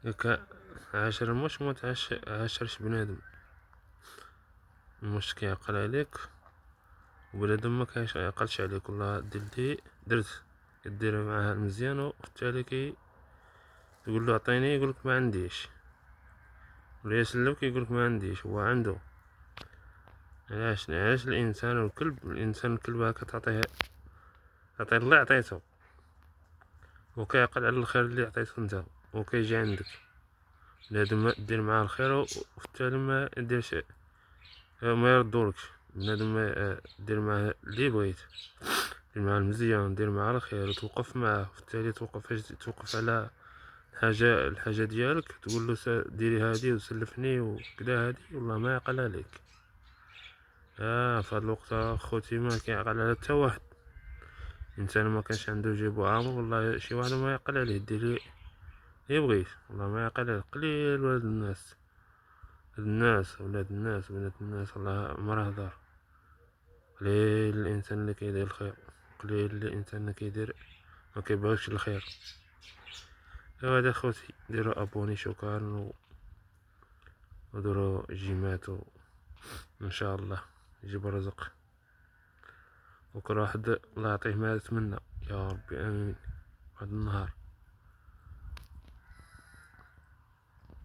هكا عاشر المش عاشرش بنادم. المش كيعقل عليك وبنادم مكيعقلش عليك، والله دير لي درت كدير معاه مزيان وبالتالي تقول له عطيني يقولك ما عنديش، ولا يسلوك يقولك ما عنديش، هو عنده. علاش الانسان والكلب هكا تعطيه اللي عطيته، وكيعقل على الخير اللي عطيته نتا، وكيجي عندك بنادم دير معاه الخير وبالتالي ما يديرش ما يردولكش. بنادم دير معاه اللي بغيت، دير معاه المزيان، دير معاه الخير وتوقف معاه، وبالتالي توقف على الحاجة ديالك، تقول له ديري هادي وسلفني وكدا هادي، والله ما يعقل عليك. في هاد الوقت خوتي ما كيعقل على حتى واحد. الانسان ما كانش عنده جيبو عامر، والله شي واحد ما يعقل عليه، دير اللي بغيت، والله ما يعقل عليه. قليل ولاد الناس، ولاد الناس والله مرة هدار. قليل الانسان اللي كيدير الخير، قليل الانسان اللي كيدير ما كيبغيش الخير. ايوا هذا خوتي، ديروا ابوني شكرا وديروا جيمات ان شاء الله يجيب الرزق، وكل واحد الله يعطيه ما يتمنى، يا ربي امين. هذا النهار